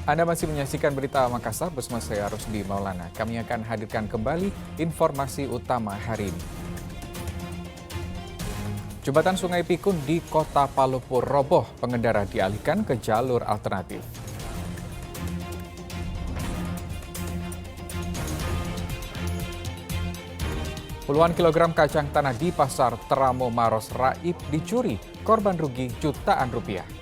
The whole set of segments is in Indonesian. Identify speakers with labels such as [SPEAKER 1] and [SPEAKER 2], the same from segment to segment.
[SPEAKER 1] Anda masih menyaksikan berita Makassar bersama saya Rusdi Maulana. Kami akan hadirkan kembali informasi utama hari ini. Jembatan Sungai Pikun di Kota Palupur roboh, pengendara dialihkan ke jalur alternatif. Puluhan kilogram kacang tanah di pasar Teramo Maros Raib dicuri, korban rugi jutaan rupiah.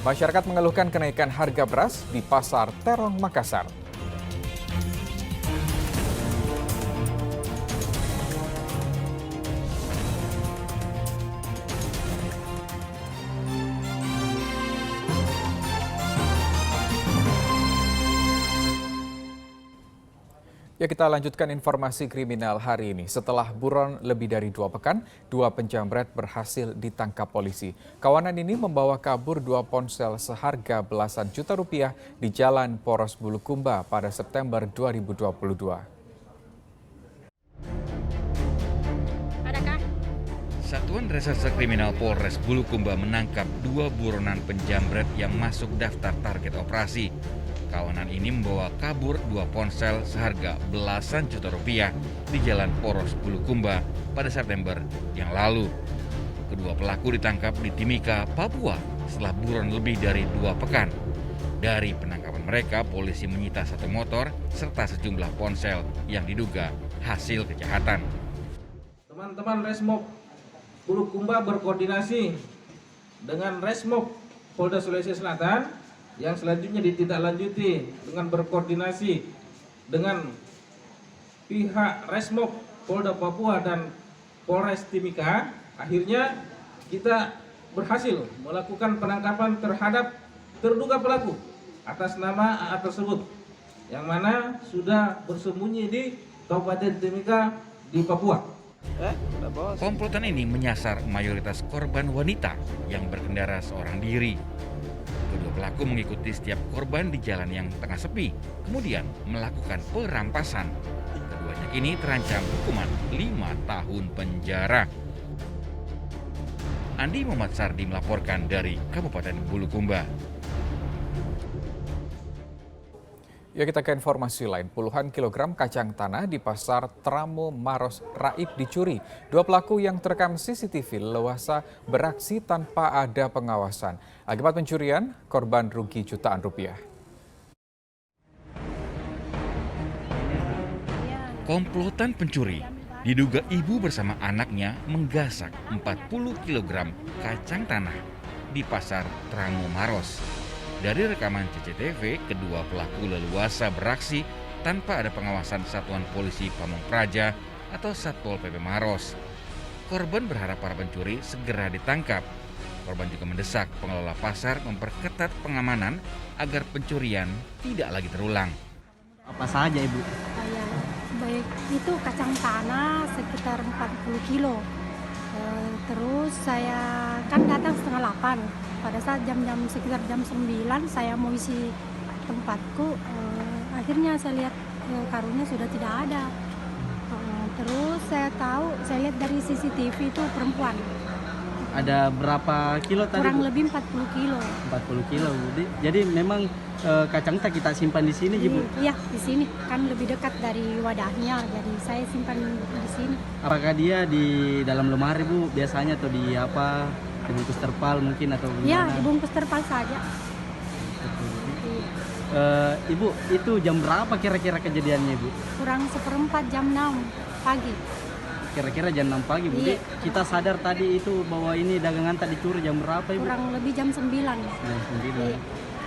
[SPEAKER 1] Masyarakat mengeluhkan kenaikan harga beras di Pasar Terong, Makassar. Ya, kita lanjutkan informasi kriminal hari ini. Setelah buron lebih dari 2 pekan, 2 penjamret berhasil ditangkap polisi. Kawanan ini membawa kabur 2 ponsel seharga belasan juta rupiah di Jalan Poros Bulukumba pada September 2022.
[SPEAKER 2] Satuan Reserse Kriminal Polres Bulukumba menangkap 2 buronan penjamret yang masuk daftar target operasi. Kawanan ini membawa kabur 2 ponsel seharga belasan juta rupiah di Jalan Poros Bulukumba pada September yang lalu. Kedua pelaku ditangkap di Timika, Papua setelah buron lebih dari 2 pekan. Dari penangkapan mereka, polisi menyita 1 motor serta sejumlah ponsel yang diduga hasil kejahatan.
[SPEAKER 3] Teman-teman Resmob Bulukumba berkoordinasi dengan Resmob Polda Sulawesi Selatan yang selanjutnya ditindaklanjuti dengan berkoordinasi dengan pihak Resmob Polda Papua dan Polres Timika. Akhirnya kita berhasil melakukan penangkapan terhadap terduga pelaku atas nama AA tersebut, yang mana sudah bersembunyi di Kabupaten Timika di Papua.
[SPEAKER 2] Komplotan ini menyasar mayoritas korban wanita yang berkendara seorang diri. Kedua pelaku mengikuti setiap korban di jalan yang tengah sepi, kemudian melakukan perampasan. Keduanya kini terancam hukuman 5 tahun penjara. Andi Muhammad Sardi melaporkan dari Kabupaten Bulukumba.
[SPEAKER 1] Ya, kita ke informasi lain. Puluhan kilogram kacang tanah di Pasar Teramo Maros Raib dicuri. 2 pelaku yang terekam CCTV leluasa beraksi tanpa ada pengawasan. Akibat pencurian, korban rugi jutaan rupiah.
[SPEAKER 2] Komplotan pencuri diduga ibu bersama anaknya menggasak 40 kg kacang tanah di Pasar Teramo Maros. Dari rekaman CCTV, kedua pelaku leluasa beraksi tanpa ada pengawasan Satuan Polisi Pamong Praja atau Satpol PP Maros. Korban berharap para pencuri segera ditangkap. Korban juga mendesak pengelola pasar memperketat pengamanan agar pencurian tidak lagi terulang.
[SPEAKER 4] Apa saja, Ibu?
[SPEAKER 5] Baik itu kacang tanah sekitar 40 kilo. Terus saya kan datang setengah 8. Pada saat sekitar jam 9 saya mau isi tempatku, akhirnya saya lihat karungnya sudah tidak ada. Terus saya lihat dari CCTV itu perempuan.
[SPEAKER 4] Ada berapa kilo tadi?
[SPEAKER 5] Kurang
[SPEAKER 4] Bu?
[SPEAKER 5] lebih 40 kilo.
[SPEAKER 4] 40 kilo, Bu. Jadi memang kacang tak kita simpan di sini, Bu?
[SPEAKER 5] Iya, di sini kan lebih dekat dari wadahnya, jadi saya simpan di sini.
[SPEAKER 4] Apakah dia di dalam lemari, Bu, biasanya, atau di apa? Dibungkus terpal mungkin atau gimana?
[SPEAKER 5] Iya, dibungkus terpal saja.
[SPEAKER 4] Ibu, itu jam berapa kira-kira kejadiannya, Bu?
[SPEAKER 5] Kurang 1/4 jam 6 pagi.
[SPEAKER 4] Kira-kira jam 6 pagi, Bu.
[SPEAKER 5] Iya.
[SPEAKER 4] Kita sadar tadi itu bahwa ini dagangan tadi dicuri jam berapa, Ibu?
[SPEAKER 5] Kurang lebih jam 9.
[SPEAKER 4] Jam 9.
[SPEAKER 5] Iya.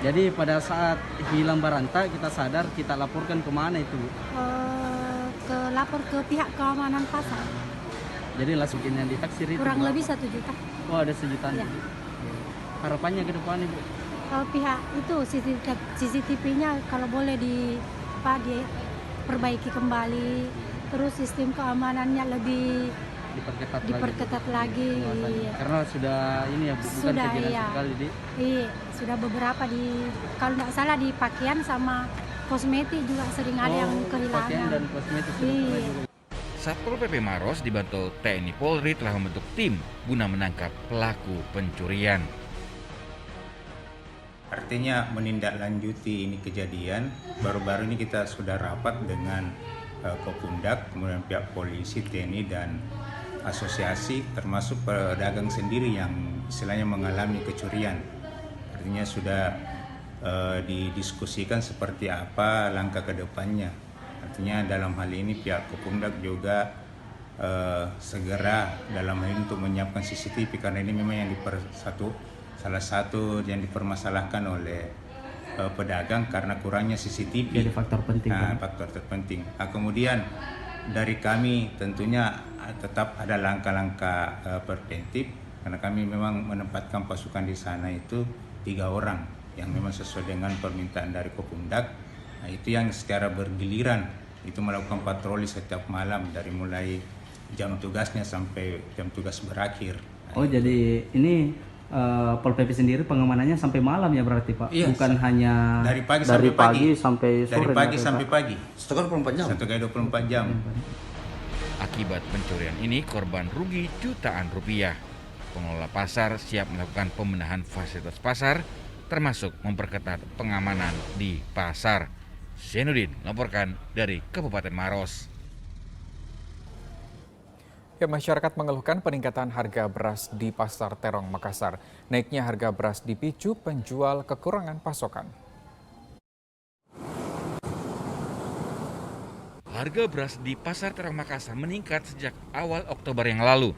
[SPEAKER 4] Jadi pada saat hilang barang kita sadar, kita laporkan kemana itu, Bu?
[SPEAKER 5] Lapor ke pihak keamanan pasar.
[SPEAKER 4] Jadi langsung yang ditaksir itu
[SPEAKER 5] Kurang
[SPEAKER 4] berapa?
[SPEAKER 5] lebih 1 juta.
[SPEAKER 4] Oh, ada 1 jutaan.
[SPEAKER 5] Iya.
[SPEAKER 4] Bu. Harapannya ke depan, Ibu?
[SPEAKER 5] Pihak itu CCTV-nya kalau boleh diperbaiki kembali, terus sistem keamanannya lebih diperketat lagi. Iya.
[SPEAKER 4] Karena sudah ini ya, Bu, bukan
[SPEAKER 5] Sudah,
[SPEAKER 4] kejadian
[SPEAKER 5] iya.
[SPEAKER 4] sekali di.
[SPEAKER 5] Iya, sudah beberapa kalau nggak salah di pakaian sama kosmetik juga sering ada yang
[SPEAKER 4] Pakaian
[SPEAKER 5] kehilangan.
[SPEAKER 4] dan kosmetik sudah
[SPEAKER 5] Iya.
[SPEAKER 4] pernah juga.
[SPEAKER 2] Satpol PP Maros dibantu TNI Polri telah membentuk tim guna menangkap pelaku pencurian.
[SPEAKER 6] Artinya menindaklanjuti ini kejadian, baru-baru ini kita sudah rapat dengan Kopundak, kemudian pihak polisi, TNI, dan asosiasi, termasuk pedagang sendiri yang istilahnya mengalami kecurian. Artinya sudah didiskusikan seperti apa langkah ke depannya. Artinya dalam hal ini pihak Kopundak juga segera dalam hal ini untuk menyiapkan CCTV, karena ini memang yang salah satu yang dipermasalahkan oleh pedagang karena kurangnya CCTV.
[SPEAKER 4] Jadi faktor penting.
[SPEAKER 6] Faktor terpenting. Kemudian dari kami tentunya tetap ada langkah-langkah preventif, karena kami memang menempatkan pasukan di sana itu 3 orang yang memang sesuai dengan permintaan dari Kopundak. Nah, itu yang secara bergiliran itu melakukan patroli setiap malam dari mulai jam tugasnya sampai jam tugas berakhir.
[SPEAKER 4] Oh, jadi ini Pol PP sendiri pengamanannya sampai malam ya berarti Pak?
[SPEAKER 6] Iya,
[SPEAKER 4] Bukan hanya
[SPEAKER 6] dari pagi
[SPEAKER 4] sampai sore.
[SPEAKER 6] Dari pagi sampai pagi.
[SPEAKER 7] 1 kali
[SPEAKER 6] 1 kali 24 jam.
[SPEAKER 2] Akibat pencurian ini korban rugi jutaan rupiah. Pengelola pasar siap melakukan pembenahan fasilitas pasar, termasuk memperketat pengamanan di pasar. Zainuddin melaporkan dari Kabupaten Maros.
[SPEAKER 1] Ya, masyarakat mengeluhkan peningkatan harga beras di Pasar Terong, Makassar. Naiknya harga beras dipicu penjual kekurangan pasokan.
[SPEAKER 2] Harga beras di Pasar Terong, Makassar meningkat sejak awal Oktober yang lalu.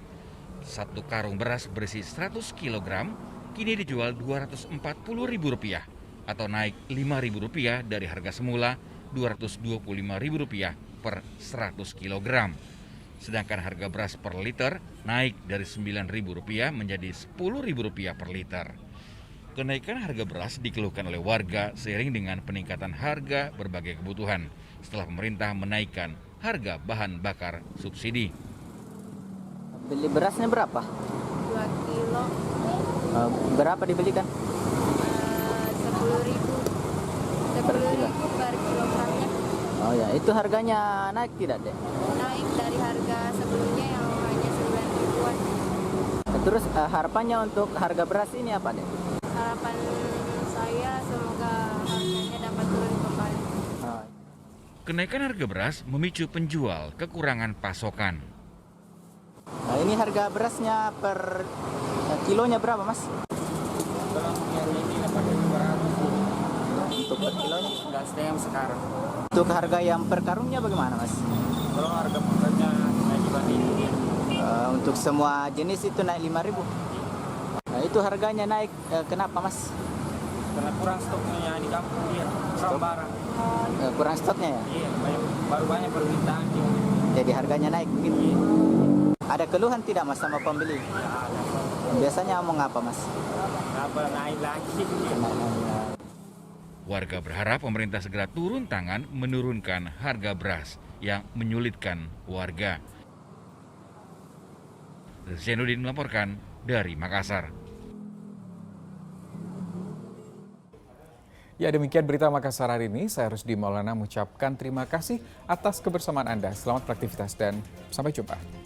[SPEAKER 2] 1 karung beras berisi 100 kg kini dijual Rp240.000 atau naik Rp5.000 dari harga semula Rp225.000 per 100 kg. Sedangkan harga beras per liter naik dari Rp9.000 menjadi Rp10.000 per liter. Kenaikan harga beras dikeluhkan oleh warga seiring dengan peningkatan harga berbagai kebutuhan setelah pemerintah menaikkan harga bahan bakar subsidi.
[SPEAKER 8] Beli berasnya berapa?
[SPEAKER 5] 2 kilo,
[SPEAKER 8] Berapa dibelikan?
[SPEAKER 5] 10.000. 10.000 per kilogramnya.
[SPEAKER 8] Oh ya, itu harganya naik tidak deh?
[SPEAKER 5] Naik dari harga sebelumnya yang hanya 9.000-an.
[SPEAKER 8] Terus harapannya untuk harga beras ini apa deh?
[SPEAKER 5] Harapan saya semoga harganya dapat turun kembali.
[SPEAKER 8] Oh.
[SPEAKER 2] Kenaikan harga beras memicu penjual kekurangan pasokan.
[SPEAKER 8] Nah, ini harga berasnya per kilonya berapa Mas? Untuk per kilonya?
[SPEAKER 7] Nggak setengah sekarang.
[SPEAKER 8] Untuk harga yang per karungnya bagaimana Mas?
[SPEAKER 7] Kalau harga pokoknya naik dibanding.
[SPEAKER 8] Untuk semua jenis itu naik 5.000. Nah, itu harganya naik, kenapa Mas?
[SPEAKER 7] Karena kurang stoknya di kampung dia, kurang barang.
[SPEAKER 8] Kurang stoknya ya?
[SPEAKER 7] Iya, baru banyak permintaan.
[SPEAKER 8] Jadi harganya naik begitu. Ada keluhan tidak Mas sama pembeli? Biasanya ngomong apa Mas?
[SPEAKER 7] Kenapa naik lagi?
[SPEAKER 2] Warga berharap pemerintah segera turun tangan menurunkan harga beras yang menyulitkan warga. Zainuddin melaporkan dari Makassar.
[SPEAKER 1] Ya, demikian berita Makassar hari ini. Saya Rusdi Maulana mengucapkan terima kasih atas kebersamaan Anda. Selamat beraktivitas dan sampai jumpa.